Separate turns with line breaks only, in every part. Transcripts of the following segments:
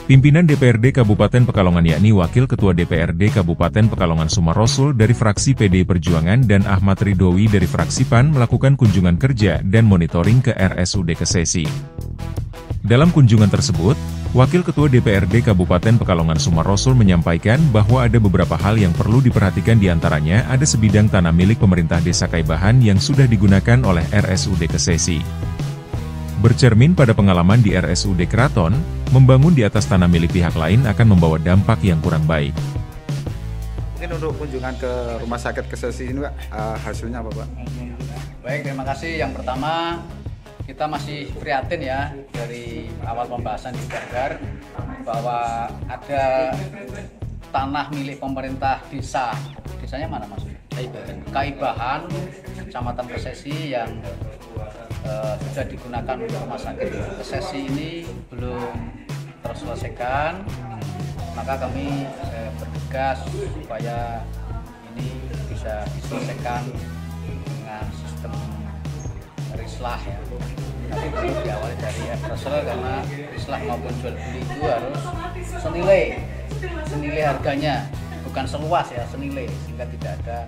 Pimpinan DPRD Kabupaten Pekalongan yakni Wakil Ketua DPRD Kabupaten Pekalongan Sumarosul dari fraksi PDI Perjuangan dan Ahmad Ridhowi dari fraksi PAN melakukan kunjungan kerja dan monitoring ke RSUD Kesesi. Dalam kunjungan tersebut, Wakil Ketua DPRD Kabupaten Pekalongan Sumarosul menyampaikan bahwa ada beberapa hal yang perlu diperhatikan, diantaranya ada sebidang tanah milik pemerintah Desa Kaibahan yang sudah digunakan oleh RSUD Kesesi. Bercermin pada pengalaman di RSUD Keraton, membangun di atas tanah milik pihak lain akan membawa dampak yang kurang baik.
Mungkin untuk kunjungan ke Rumah Sakit Kesesi ini Pak, hasilnya apa Pak?
Baik, terima kasih. Yang pertama, kita masih prihatin ya dari awal pembahasan di Gargar bahwa ada tanah milik pemerintah desanya mana Mas? Kaibahan, Kecamatan Kesesi yang sudah digunakan untuk Rumah Sakit Kesesi ini belum terselesaikan, maka kami bergegas supaya ini bisa diselesaikan dengan sistem rislah ya. Tapi perlu diawali dari FRSL karena rislah maupun jual beli itu harus senilai harganya, bukan seluas ya, senilai, sehingga tidak ada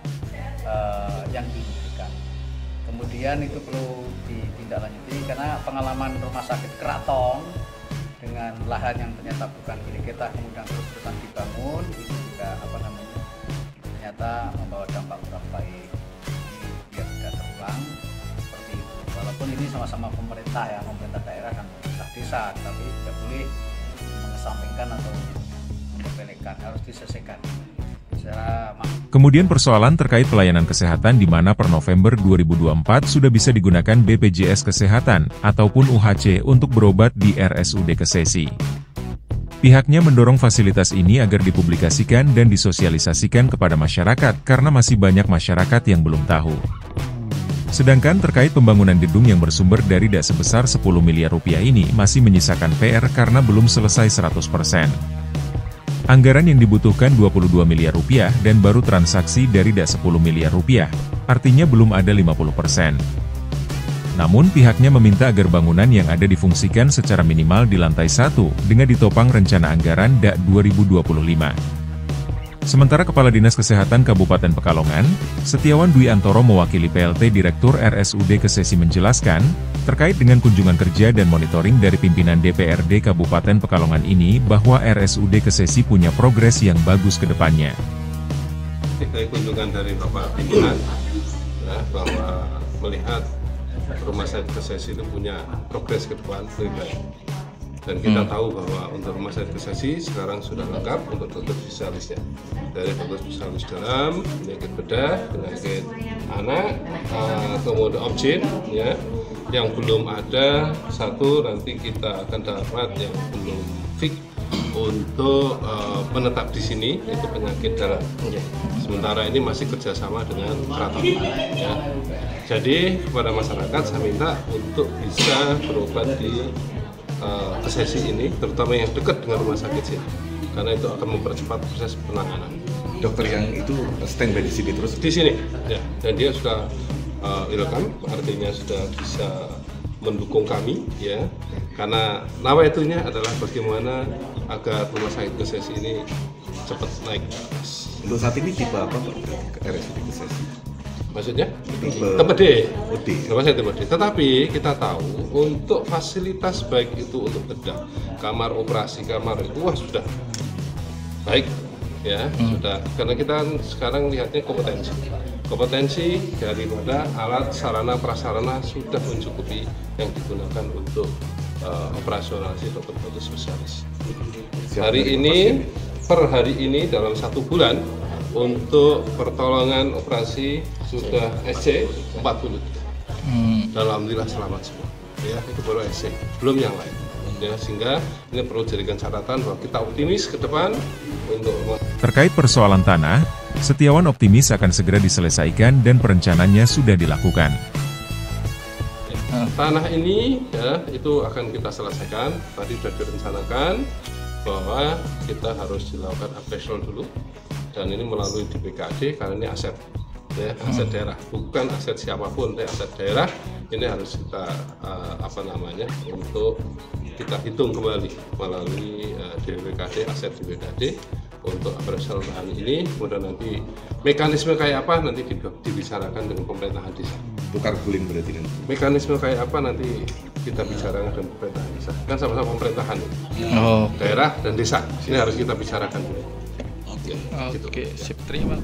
yang dirugikan. Kemudian itu perlu ditindaklanjuti karena pengalaman Rumah Sakit Keraton dengan lahan yang ternyata bukan milik kita kemudian terus-terusan dibangun itu juga ternyata membawa dampak kurang baik. Ini biar tidak terulang seperti itu. Walaupun ini sama-sama pemerintah ya, pemerintah daerah dan pemerintah desa, tapi tidak boleh mengesampingkan atau menyepelekan, harus diselesaikan.
Kemudian persoalan terkait pelayanan kesehatan di mana per November 2024 sudah bisa digunakan BPJS Kesehatan ataupun UHC untuk berobat di RSUD Kesesi. Pihaknya mendorong fasilitas ini agar dipublikasikan dan disosialisasikan kepada masyarakat karena masih banyak masyarakat yang belum tahu. Sedangkan terkait pembangunan gedung yang bersumber dari DA sebesar 10 miliar rupiah ini masih menyisakan PR karena belum selesai 100%. Anggaran yang dibutuhkan 22 miliar rupiah dan baru transaksi dari DA 10 miliar rupiah, artinya belum ada 50%. Namun pihaknya meminta agar bangunan yang ada difungsikan secara minimal di lantai 1 dengan ditopang rencana anggaran DA 2025. Sementara Kepala Dinas Kesehatan Kabupaten Pekalongan, Setiawan Dwi Antoro mewakili PLT Direktur RSUD Kesesi menjelaskan, terkait dengan kunjungan kerja dan monitoring dari pimpinan DPRD Kabupaten Pekalongan ini bahwa RSUD Kesesi punya progres yang bagus ke depannya.
Kunjungan dari Bapak pimpinan, ya, bahwa melihat Rumah Sakit Kesesi itu punya progres ke depan lebih baik. Dan kita tahu bahwa untuk Rumah Sakit Kesesi sekarang sudah lengkap untuk dokter spesialisnya. Dari dokter spesialis dalam, penyakit bedah, penyakit anak, kemudian obgyn, ya, yang belum ada satu nanti kita akan dapat yang belum fix untuk menetap di sini itu penyakit dalam. Sementara ini masih kerjasama dengan keraton. Ya. Jadi kepada masyarakat saya minta untuk bisa berobat di Kesesi ini, terutama yang dekat dengan rumah sakit sini, karena itu akan mempercepat proses penanganan.
Dokter yang itu standby di sini terus?
Di sini, ya. Dan dia sudah ilkam, artinya sudah bisa mendukung kami, ya. Karena nawaiatunya adalah bagaimana agar rumah sakit Kesesi ini cepat naik ke atas.
Untuk saat ini tipe apa Pak RSUD Kesesi?
Maksudnya?
Tipe D.
Tetapi kita tahu untuk fasilitas baik itu untuk bedah, kamar operasi, kamar itu wah sudah baik ya, sudah. Karena kita sekarang lihatnya kompetensi daripada alat sarana prasarana sudah mencukupi yang digunakan untuk operasionalisasi dokter-dokter spesialis. Per hari ini dalam 1 bulan untuk pertolongan operasi sudah SC 40. Dan alhamdulillah selamat semua. Ya, itu baru SC, belum yang lain. Ya, sehingga ini perlu jadikan catatan bahwa kita optimis ke depan untuk.
Terkait persoalan tanah, Setiawan optimis akan segera diselesaikan dan perencanaannya sudah dilakukan.
Tanah ini ya itu akan kita selesaikan. Tadi sudah direncanakan bahwa kita harus dilakukan appraisal dulu, dan ini melalui DPKD karena ini aset ya, aset daerah, bukan aset siapapun, ya, aset daerah ini harus kita untuk kita hitung kembali melalui DWKD, aset DWKD untuk appraisal lahan ini. Kemudian nanti mekanisme kayak apa nanti dibicarakan dengan pemerintahan desa.
Tukar guling berarti nanti.
Mekanisme kayak apa nanti kita bicarakan dengan pemerintahan desa. Kan sama-sama pemerintahan, daerah dan desa. Ini harus kita bicarakan dulu.
Oke, sip, terima.